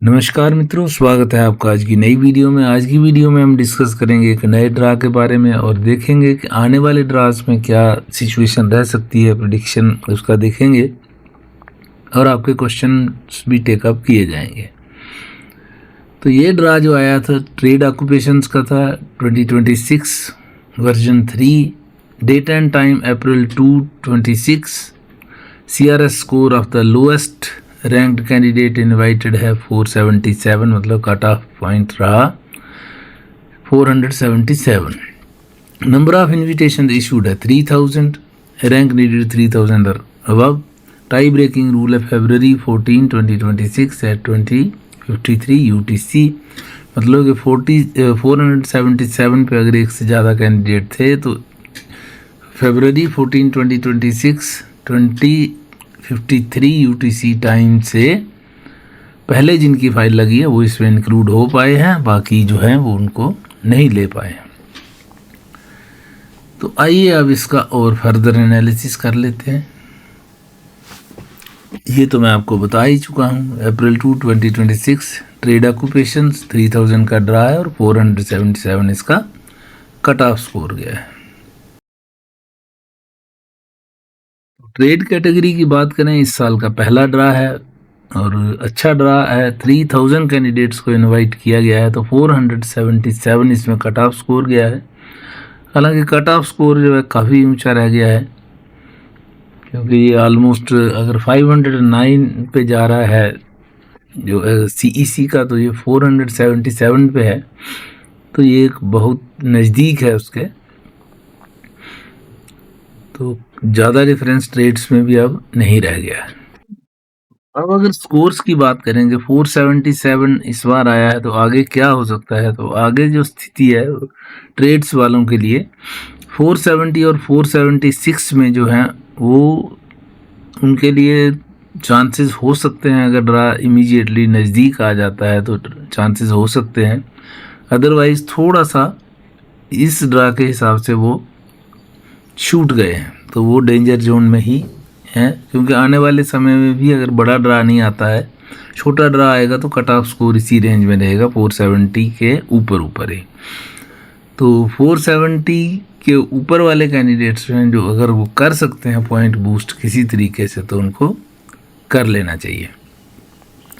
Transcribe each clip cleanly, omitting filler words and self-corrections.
नमस्कार मित्रों, स्वागत है आपका आज की नई वीडियो में। आज की वीडियो में हम डिस्कस करेंगे एक नए ड्रा के बारे में और देखेंगे कि आने वाले ड्रास में क्या सिचुएशन रह सकती है, प्रेडिक्शन उसका देखेंगे और आपके क्वेश्चन भी टेकअप किए जाएंगे। तो ये ड्रा जो आया था ट्रेड ऑक्यूपेशंस का था 2026 version 3, date and time April 2 26, CRS score of the lowest ranked candidate invited है 477, मतलब कट ऑफ पॉइंट रहा 477। नंबर ऑफ इन्विटेशन इशूड है 3000, रैंक नीडेड 3000 और अबव। टाई ब्रेकिंग रूल है February 14, 2026 एट 20:53 UTC, मतलब कि 477 पे अगर एक से ज़्यादा कैंडिडेट थे तो February 14, 2026 20:53 UTC टाइम से पहले जिनकी फाइल लगी है वो इसमें इंक्लूड हो पाए हैं, बाकी जो है वो उनको नहीं ले पाए हैं। तो आइए अब इसका और फर्दर एनालिसिस कर लेते हैं। ये तो मैं आपको बता ही चुका हूँ। अप्रैल 2, 2026 ट्रेड ऑक्यूपेशंस 3000 का ड्रा है और 477 इसका कट ऑफ स्कोर गया है। ट्रेड कैटेगरी की बात करें, इस साल का पहला ड्रा है और अच्छा ड्रा है। 3000 कैंडिडेट्स को इनवाइट किया गया है तो 477 इसमें कट ऑफ स्कोर गया है। हालांकि कट ऑफ स्कोर जो है काफ़ी ऊंचा रह गया है, क्योंकि ये ऑलमोस्ट अगर 509 पे जा रहा है जो CEC का, तो ये 477 पे है, तो ये एक बहुत नज़दीक है उसके। तो ज़्यादा डिफरेंस ट्रेड्स में भी अब नहीं रह गया है। अब अगर स्कोर्स की बात करेंगे, 477 इस बार आया है तो आगे क्या हो सकता है। तो आगे जो स्थिति है ट्रेड्स वालों के लिए 470 और 476 में जो है वो उनके लिए चांसेस हो सकते हैं। अगर ड्रा इमीडिएटली नज़दीक आ जाता है तो चांसेस हो सकते हैं, अदरवाइज़ थोड़ा सा इस ड्रा के हिसाब से वो छूट गए हैं तो वो डेंजर जोन में ही हैं, क्योंकि आने वाले समय में भी अगर बड़ा ड्रा नहीं आता है, छोटा ड्रा आएगा तो कट ऑफ स्कोर इसी रेंज में रहेगा, 470 के ऊपर ही। तो 470 के ऊपर वाले कैंडिडेट्स हैं जो अगर वो कर सकते हैं पॉइंट बूस्ट किसी तरीके से, तो उनको कर लेना चाहिए।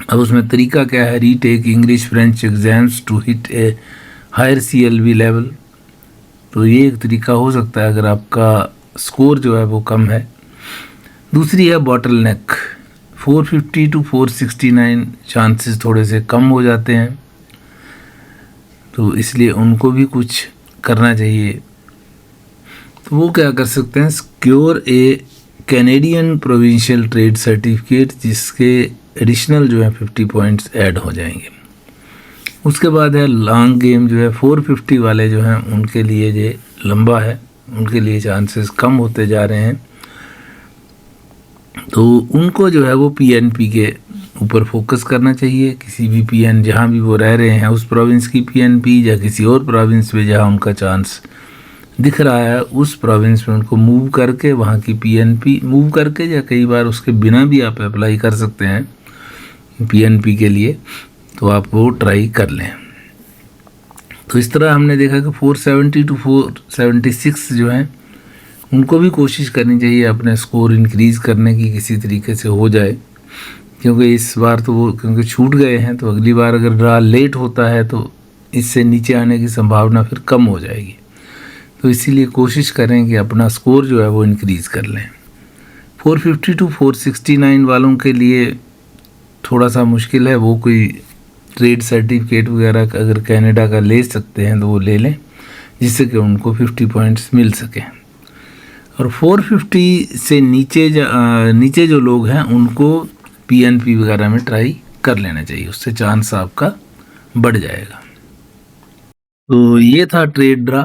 अब उसमें तरीका क्या है, retake English French exams to hit a higher CLV level, तो ये एक तरीका हो सकता है अगर आपका स्कोर जो है वो कम है। दूसरी है बॉटल नेक, 450 to 469 चांसेस थोड़े से कम हो जाते हैं, तो इसलिए उनको भी कुछ करना चाहिए। तो वो क्या कर सकते हैं, सिक्योर ए कैनेडियन प्रोविंशियल ट्रेड सर्टिफिकेट, जिसके एडिशनल जो है 50 पॉइंट्स ऐड हो जाएंगे। उसके बाद है लॉन्ग गेम, जो है 450 वाले जो हैं उनके लिए ये लंबा है, उनके लिए चांसेस कम होते जा रहे हैं, तो उनको जो है वो PNP के ऊपर फोकस करना चाहिए। किसी भी PN जहाँ भी वो रह रहे हैं उस प्रोविंस की PNP या किसी और प्रोविंस में जहाँ उनका चांस दिख रहा है उस प्रोविंस में उनको मूव करके वहाँ की PNP मूव करके, या कई बार उसके बिना भी आप अप्लाई कर सकते हैं PNP के लिए, तो आप वो ट्राई कर लें। तो इस तरह हमने देखा कि 470 to 476 जो हैं उनको भी कोशिश करनी चाहिए अपने स्कोर इंक्रीज़ करने की, किसी तरीके से हो जाए, क्योंकि इस बार तो वो क्योंकि छूट गए हैं, तो अगली बार अगर ड्रा लेट होता है तो इससे नीचे आने की संभावना फिर कम हो जाएगी। तो इसीलिए कोशिश करें कि अपना स्कोर जो है वो इंक्रीज़ कर लें। 450 to 469 वालों के लिए थोड़ा सा मुश्किल है, वो कोई ट्रेड सर्टिफिकेट वगैरह अगर कनाडा का ले सकते हैं तो वो ले लें, जिससे कि उनको 50 पॉइंट्स मिल सकें। और 450 से नीचे जो लोग हैं उनको PNP वगैरह में ट्राई कर लेना चाहिए, उससे चांस आपका बढ़ जाएगा। तो ये था ट्रेड ड्रा।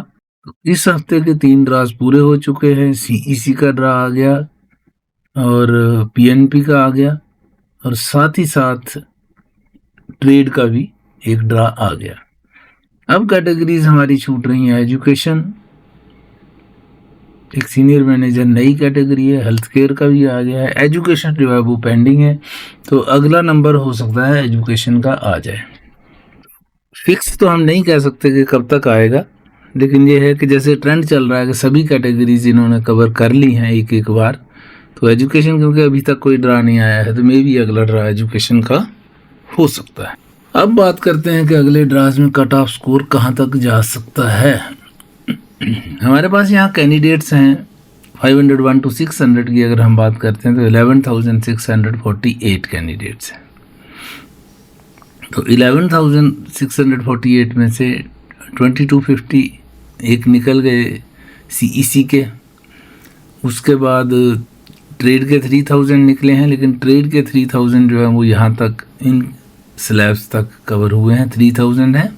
तो इस हफ्ते के 3 ड्रास पूरे हो चुके हैं। CEC का ड्रा आ गया और PNP का आ गया, और साथ ही साथ ट्रेड का भी एक ड्रा आ गया। अब कैटेगरीज हमारी छूट रही हैं, एजुकेशन, एक सीनियर मैनेजर नई कैटेगरी है, हेल्थ केयर का भी आ गया है, एजुकेशन जो है वो पेंडिंग है, तो अगला नंबर हो सकता है एजुकेशन का आ जाए। फिक्स तो हम नहीं कह सकते कि कब तक आएगा, लेकिन ये है कि जैसे ट्रेंड चल रहा है कि सभी कैटेगरीज इन्होंने कवर कर ली हैं एक एक बार, तो एजुकेशन क्योंकि अभी तक कोई ड्रा नहीं आया है, तो मे भी अगला ड्रा एजुकेशन का हो सकता है। अब बात करते हैं कि अगले ड्राज में कट ऑफ स्कोर कहाँ तक जा सकता है। हमारे पास यहाँ कैंडिडेट्स हैं 501 to 600 की अगर हम बात करते हैं तो 11,648 कैंडिडेट्स हैं। तो 11,648 में से 2250 एक निकल गए सीईसी के, उसके बाद ट्रेड के 3000 निकले हैं, लेकिन ट्रेड के 3000 जो है वो यहाँ तक इन स्लैब्स तक कवर हुए हैं, 3000 है,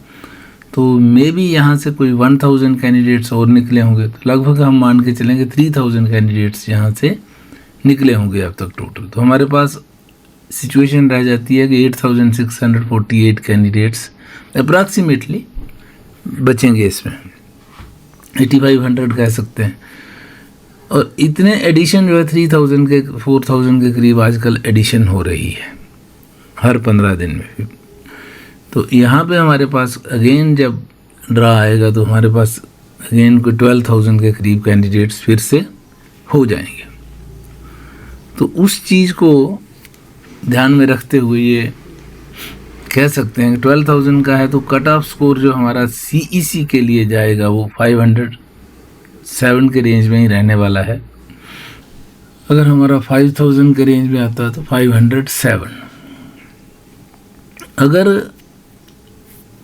तो मे बी यहाँ से कोई 1000 कैंडिडेट्स और निकले होंगे, तो लगभग हम मान के चलेंगे 3000 कैंडिडेट्स यहाँ से निकले होंगे अब तक टोटल। तो हमारे पास सिचुएशन रह जाती है कि 8648 कैंडिडेट्स अप्रॉक्सीमेटली बचेंगे, इसमें 8500 कह सकते हैं। और इतने एडिशन जो है 3000 के 4000 के करीब आजकल एडिशन हो रही है हर 15 दिन में। तो यहाँ पे हमारे पास अगेन जब ड्रा आएगा तो हमारे पास अगेन कोई 12,000 के करीब कैंडिडेट्स फिर से हो जाएंगे। तो उस चीज़ को ध्यान में रखते हुए ये कह सकते हैं कि 12,000 का है तो कट ऑफ स्कोर जो हमारा सीईसी के लिए जाएगा वो 507 के रेंज में ही रहने वाला है। अगर हमारा 5000 के रेंज में आता है तो 507। अगर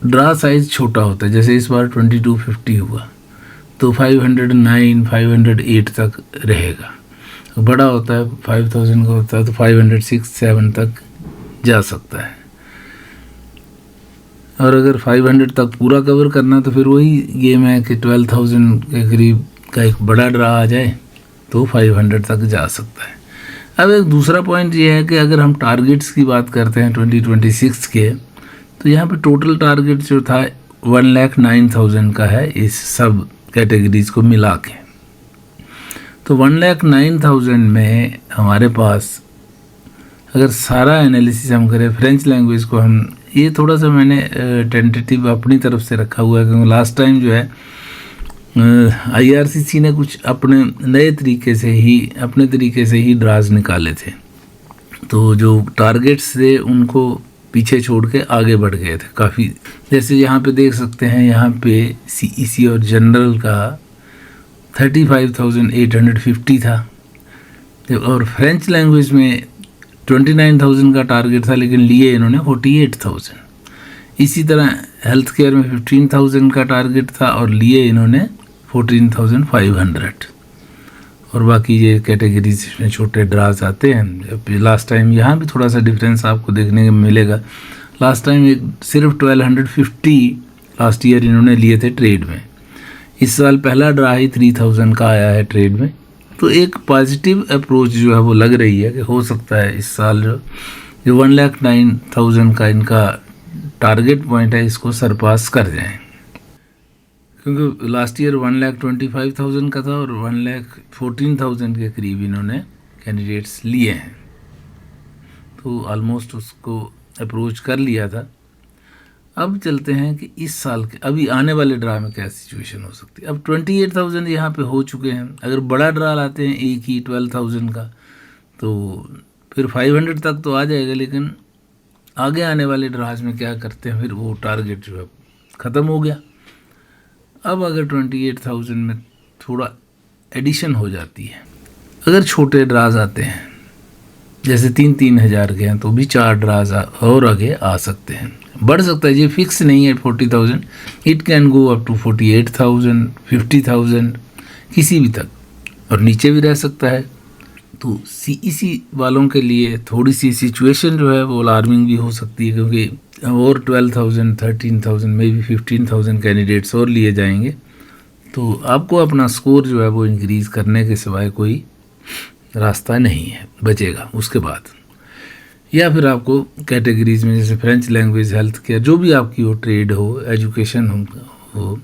ड्रा साइज छोटा होता है, जैसे इस बार 2250 हुआ, तो 509 508 तक रहेगा। बड़ा होता है 5000 का होता है तो 506 7 तक जा सकता है। और अगर 500 तक पूरा कवर करना तो फिर वही गेम है कि 12,000 के करीब का एक बड़ा ड्रा आ जाए तो 500 तक जा सकता है। अब एक दूसरा पॉइंट ये है कि अगर हम टारगेट्स की बात करते हैं 2026 के, तो यहाँ पे टोटल टारगेट जो था 1,09,000 का है इस सब कैटेगरीज को मिला के। तो 1,09,000 में हमारे पास अगर सारा एनालिसिस हम करें, फ्रेंच लैंग्वेज को हम, ये थोड़ा सा मैंने टेंटेटिव अपनी तरफ से रखा हुआ है क्योंकि लास्ट टाइम जो है IRCC ने कुछ अपने नए तरीके से ही, अपने तरीके से ही ड्राज निकाले थे, तो जो टारगेट्स थे उनको पीछे छोड़ के आगे बढ़ गए थे काफ़ी। जैसे यहाँ पे देख सकते हैं, यहाँ पे CEC और जनरल का 35,850 था, और फ्रेंच लैंग्वेज में 29,000 का टारगेट था, लेकिन लिए इन्होंने 48,000। इसी तरह हेल्थ केयर में 15,000 का टारगेट था और लिए इन्होंने 14,500। और बाकी ये कैटेगरीज इसमें छोटे ड्राज आते हैं। लास्ट टाइम यहाँ भी थोड़ा सा डिफरेंस आपको देखने को मिलेगा। लास्ट टाइम एक सिर्फ 1250 लास्ट ईयर इन्होंने लिए थे ट्रेड में। इस साल पहला ड्रा ही 3000 का आया है ट्रेड में। तो एक पॉजिटिव अप्रोच जो है वो लग रही है कि हो सकता है इस साल जो 1,09,000 का इनका टारगेट पॉइंट है इसको सरपास कर जाएं, क्योंकि लास्ट ईयर 1,25,000 का था और 1,14,000 के करीब इन्होंने कैंडिडेट्स लिए हैं, तो ऑलमोस्ट उसको अप्रोच कर लिया था। अब चलते हैं कि इस साल के अभी आने वाले ड्रा में क्या सिचुएशन हो सकती है। अब 28,000 यहाँ पे हो चुके हैं। अगर बड़ा ड्रा लाते हैं एक ही 12,000 का तो फिर 500 तक तो आ जाएगा, लेकिन आगे आने वाले ड्राज में क्या करते हैं, फिर वो टारगेट जो है ख़त्म हो गया। अब अगर 28,000 में थोड़ा एडिशन हो जाती है, अगर छोटे ड्राज आते हैं जैसे 3-3 हज़ार के हैं तो भी 4 ड्राज और आगे आ सकते हैं, बढ़ सकता है। ये फिक्स नहीं है 40,000, it can go up to 48,000 50,000 किसी भी तक, और नीचे भी रह सकता है। तो CEC वालों के लिए थोड़ी सी सिचुएशन जो है वो अलार्मिंग भी हो सकती है, क्योंकि और 12,000 13,000 मे बी 15,000 कैंडिडेट्स और लिए जाएंगे, तो आपको अपना स्कोर जो है वो इंक्रीज़ करने के सिवाय कोई रास्ता नहीं है बचेगा उसके बाद। या फिर आपको कैटेगरीज में जैसे फ्रेंच लैंग्वेज, हेल्थ केयर, जो भी आपकी हो, ट्रेड हो, एजुकेशन हो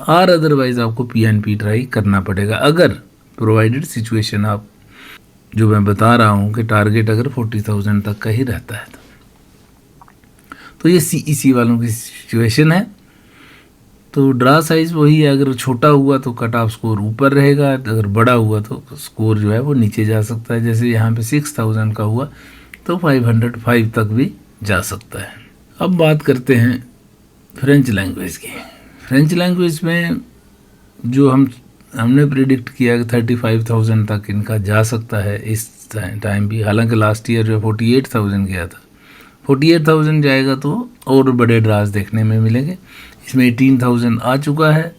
और अदरवाइज़ आपको PNP ट्राई करना पड़ेगा। अगर प्रोवाइडेड सिचुएशन आप जो मैं बता रहा हूँ कि टारगेट अगर 40,000 तक का ही रहता है तो ये CEC वालों की सिचुएशन है। तो ड्रा साइज वही है, अगर छोटा हुआ तो कट ऑफ स्कोर ऊपर रहेगा, अगर बड़ा हुआ तो स्कोर जो है वो नीचे जा सकता है। जैसे यहाँ पे 6,000 का हुआ तो 505 तक भी जा सकता है। अब बात करते हैं फ्रेंच लैंग्वेज की। फ्रेंच लैंग्वेज में जो हमने प्रिडिक्ट किया कि 35,000 तक इनका जा सकता है इस टाइम भी, हालांकि लास्ट ईयर जो 48,000 गया था, 48,000 जाएगा तो और बड़े ड्राज देखने में मिलेंगे। इसमें 18,000 आ चुका है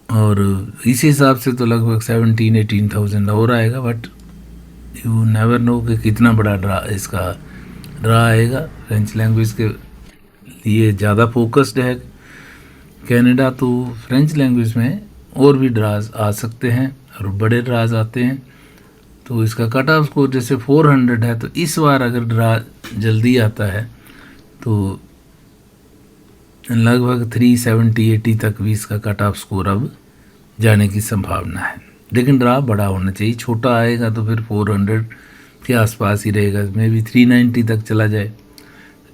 और इस हिसाब से तो लगभग 17-18,000 और आएगा, बट यू नेवर नो कि कितना बड़ा ड्रा आएगा। फ्रेंच लैंग्वेज के लिए ज़्यादा फोकस्ड है कनाडा, तो फ्रेंच लैंग्वेज में और भी ड्राज आ सकते हैं और बड़े ड्राज आते हैं। तो इसका कट ऑफ स्कोर जैसे 400 है, तो इस बार अगर ड्रा जल्दी आता है तो लगभग 370-80 तक भी इसका कट ऑफ स्कोर अब जाने की संभावना है। लेकिन ड्रा बड़ा होना चाहिए, छोटा आएगा तो फिर 400 के आसपास ही रहेगा, इसमें भी 390 तक चला जाए।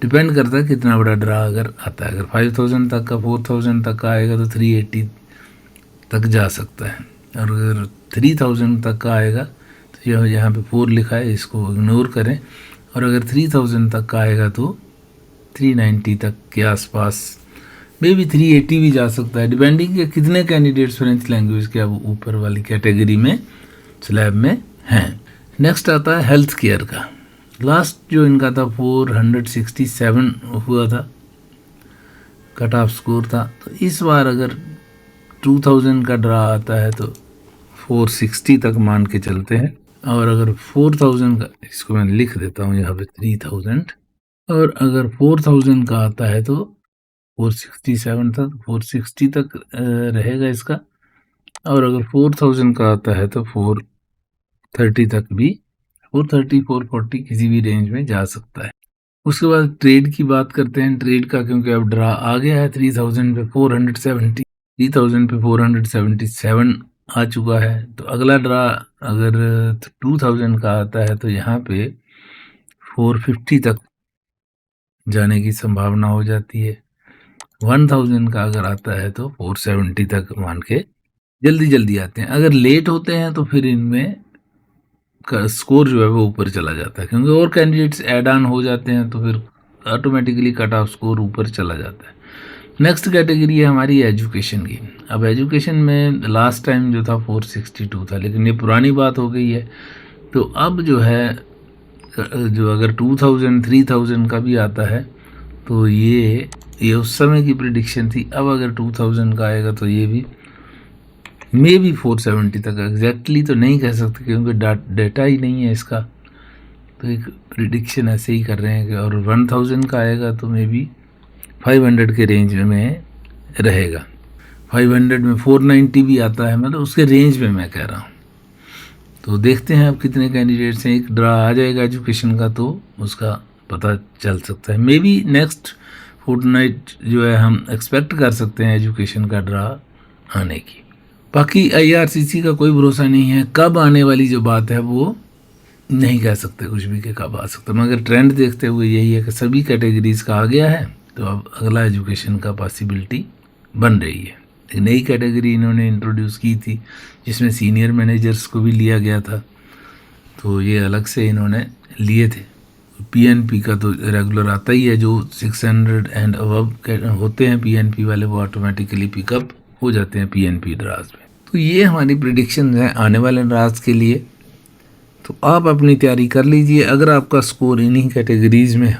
डिपेंड करता है कितना बड़ा ड्रा अगर आता है। अगर 5,000 तक का 4,000 तक का आएगा तो 380 तक जा सकता है, और अगर 3,000 तक का आएगा तो यहाँ पे 4 लिखा है, इसको इग्नोर करें। और अगर 3,000 तक का आएगा तो 390 तक के आसपास, मे भी 380 भी जा सकता है, डिपेंडिंग कि कितने कैंडिडेट्स फ्रेंच लैंग्वेज के अब ऊपर वाली कैटेगरी में स्लैब में हैं। नेक्स्ट आता है हेल्थ केयर का। लास्ट जो इनका था 467 हुआ था, कट ऑफ स्कोर था। तो इस बार अगर 2,000 का ड्रा आता है तो 460 तक मान के चलते हैं, और अगर 4,000 का, इसको मैं लिख देता हूँ यहाँ पे 3,000, और अगर 4,000 का आता है तो 467 था, 460 तक रहेगा इसका। और अगर 4,000 का आता है तो 430 तक भी, 430 440 किसी भी रेंज में जा सकता है। उसके बाद ट्रेड की बात करते हैं। ट्रेड का क्योंकि अब ड्रा आ गया है 3,000 पे 470, 3,000 पे 477 आ चुका है। तो अगला ड्रा अगर 2,000 का आता है तो यहाँ पे 450 तक जाने की संभावना हो जाती है। 1,000 का अगर आता है तो 470 तक मान के जल्दी आते हैं। अगर लेट होते हैं तो फिर इनमें का स्कोर जो है वो ऊपर चला जाता है, क्योंकि और कैंडिडेट्स ऐड ऑन हो जाते हैं तो फिर ऑटोमेटिकली कट ऑफ स्कोर ऊपर चला जाता है। नेक्स्ट कैटेगरी है हमारी एजुकेशन की। अब एजुकेशन में लास्ट टाइम जो था 462 था, लेकिन ये पुरानी बात हो गई है। तो अब जो है जो अगर 2,000 3,000 का भी आता है तो ये उस समय की प्रिडिक्शन थी। अब अगर 2,000 का आएगा तो ये भी मे भी 470 तक, एग्जैक्टली तो नहीं कह सकते क्योंकि डेटा ही नहीं है इसका, तो एक प्रिडिक्शन ऐसे ही कर रहे हैं कि, और 1,000 का आएगा तो मे बी 500 के रेंज में रहेगा। 500 में 490 भी आता है, मतलब उसके रेंज में मैं कह रहा हूँ। तो देखते हैं अब कितने कैंडिडेट्स हैं। एक ड्रा आ जाएगा एजुकेशन का तो उसका पता चल सकता है। मे बी नेक्स्ट फोर्टनाइट जो है हम एक्सपेक्ट कर सकते हैं एजुकेशन का ड्रा आने की। बाकी IRCC का कोई भरोसा नहीं है, कब आने वाली जो बात है वो नहीं कह सकते कुछ भी कि कब आ सकता है। मगर ट्रेंड देखते हुए यही है कि सभी कैटेगरीज का आ गया है, तो अब अगला एजुकेशन का पॉसिबिलिटी बन रही है। एक नई कैटेगरी इन्होंने इंट्रोड्यूस की थी जिसमें सीनियर मैनेजर्स को भी लिया गया था, तो ये अलग से इन्होंने लिए थे। PNP का तो रेगुलर आता ही है, जो 600 एंड अबव होते हैं PNP वाले वो ऑटोमेटिकली पिकअप हो जाते हैं PNP ड्राज में। तो ये हमारी प्रिडिक्शन है आने वाले ड्राज के लिए। तो आप अपनी तैयारी कर लीजिए। अगर आपका स्कोर इन्हीं कैटेगरीज में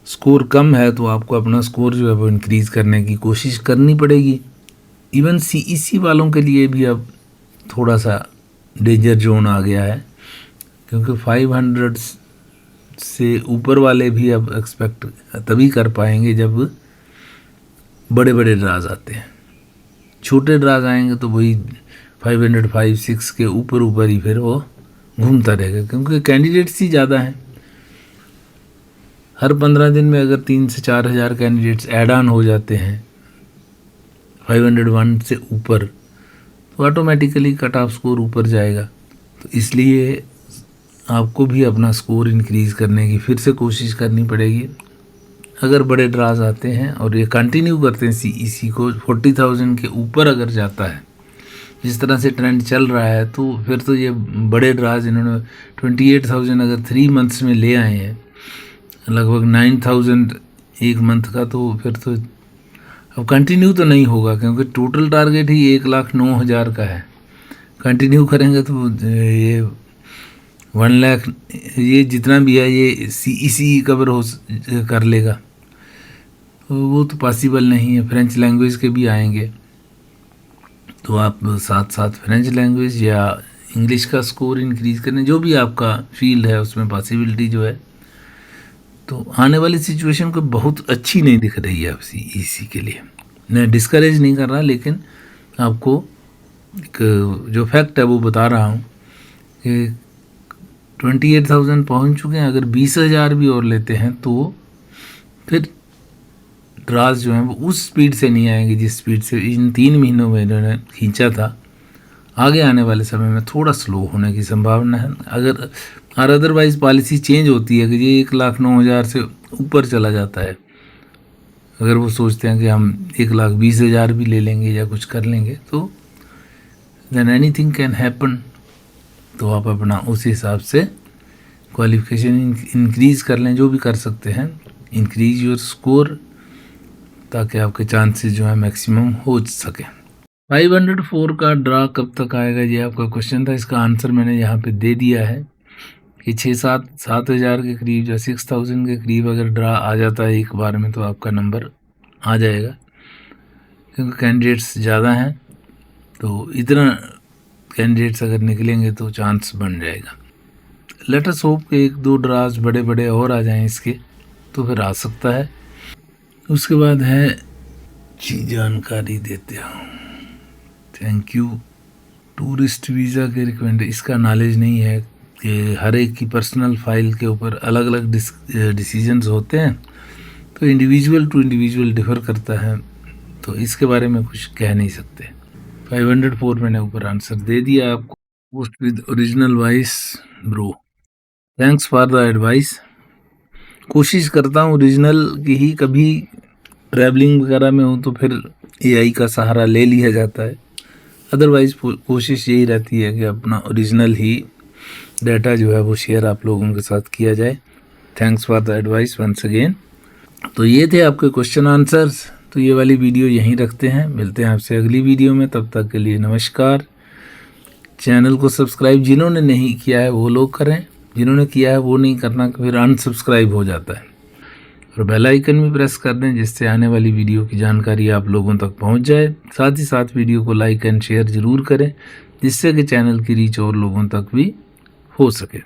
स्कोर कम है तो आपको अपना स्कोर जो है वो इंक्रीज़ करने की कोशिश करनी पड़ेगी। इवन CEC वालों के लिए भी अब थोड़ा सा डेंजर जोन आ गया है, क्योंकि 500 से ऊपर वाले भी अब एक्सपेक्ट तभी कर पाएंगे जब बड़े बड़े ड्राज आते हैं। छोटे ड्राज आएंगे तो वही 500 5-6 के ऊपर ही फिर वो घूमता रहेगा, क्योंकि कैंडिडेट्स ही ज़्यादा हैं। हर 15 दिन में अगर 3 से 4 हज़ार कैंडिडेट्स ऐड ऑन हो जाते हैं 501 से ऊपर, तो ऑटोमेटिकली कट ऑफ स्कोर ऊपर जाएगा। तो इसलिए आपको भी अपना स्कोर इंक्रीज़ करने की फिर से कोशिश करनी पड़ेगी। अगर बड़े ड्राज आते हैं और ये कंटिन्यू करते हैं CEC को 40,000 के ऊपर अगर जाता है, जिस तरह से ट्रेंड चल रहा है, तो फिर तो ये बड़े ड्राज इन्होंने 28,000 अगर 3 मंथ्स में ले आए हैं, लगभग 9,000 एक मंथ का, तो फिर तो अब कंटिन्यू तो नहीं होगा, क्योंकि टोटल टारगेट ही 1,09,000 का है। कंटिन्यू करेंगे तो ये 1 लाख, ये जितना भी है ये CEC कवर कर लेगा, तो वो तो पॉसिबल नहीं है। फ्रेंच लैंग्वेज के भी आएंगे, तो आप साथ साथ फ्रेंच लैंग्वेज या इंग्लिश का स्कोर इंक्रीज़ करने, जो भी आपका फील्ड है उसमें पॉसिबिलिटी जो है, तो आने वाली सिचुएशन को बहुत अच्छी नहीं दिख रही है अब CEC के लिए। मैं डिस्करेज नहीं कर रहा, लेकिन आपको एक जो फैक्ट है वो बता रहा हूँ कि 28,000 पहुँच चुके हैं। अगर 20,000 भी और लेते हैं तो फिर ड्राज जो है वो उस स्पीड से नहीं आएंगे जिस स्पीड से इन 3 महीनों में इन्होंने खींचा था। आगे आने वाले समय में थोड़ा स्लो होने की संभावना है। अगर और अदरवाइज़ पॉलिसी चेंज होती है कि ये 1,09,000 से ऊपर चला जाता है, अगर वो सोचते हैं कि हम 1,20,000 भी ले लेंगे या कुछ कर लेंगे, तो देन एनीथिंग कैन हैपन। तो आप अपना उस हिसाब से क्वालिफिकेशन इंक्रीज़ कर लें, जो भी कर सकते हैं, इंक्रीज योर स्कोर, ताकि आपके चांसेस जो है मैक्सिमम हो सके। 504 का ड्रा कब तक आएगा, ये आपका क्वेश्चन था। इसका आंसर मैंने यहाँ पे दे दिया है कि 7,000 के करीब या 6,000 के करीब अगर ड्रा आ जाता है एक बार में, तो आपका नंबर आ जाएगा, क्योंकि कैंडिडेट्स ज़्यादा हैं। तो इतना कैंडिडेट्स अगर निकलेंगे तो चांस बन जाएगा। लेट अस होप के 1-2 ड्राज बड़े बड़े और आ जाएं इसके, तो फिर आ सकता है। उसके बाद है जानकारी देते हूँ, थैंक यू। टूरिस्ट वीज़ा के रिकमेंड, इसका नॉलेज नहीं है कि हर एक की पर्सनल फाइल के ऊपर अलग अलग डिसीजंस होते हैं, तो इंडिविजुअल टू इंडिविजुअल डिफ़र करता है, तो इसके बारे में कुछ कह नहीं सकते। 504 मैंने ऊपर आंसर दे दिया आपको। Post with original voice bro, thanks for the advice. कोशिश करता हूँ ओरिजिनल की ही, कभी ट्रैवलिंग वगैरह में हूँ तो फिर AI का सहारा ले लिया जाता है, अदरवाइज़ कोशिश यही रहती है कि अपना ओरिजिनल ही डाटा जो है वो शेयर आप लोगों के साथ किया जाए। Thanks for the advice once again. तो ये थे आपके क्वेश्चन आंसर्स। तो ये वाली वीडियो यहीं रखते हैं, मिलते हैं आपसे अगली वीडियो में, तब तक के लिए नमस्कार। चैनल को सब्सक्राइब जिन्होंने नहीं किया है वो लोग करें, जिन्होंने किया है वो नहीं करना, फिर अनसब्सक्राइब हो जाता है। और बेल आइकन भी प्रेस कर दें, जिससे आने वाली वीडियो की जानकारी आप लोगों तक पहुंच जाए। साथ ही साथ वीडियो को लाइक एंड शेयर ज़रूर करें, जिससे कि चैनल की रीच और लोगों तक भी हो सके।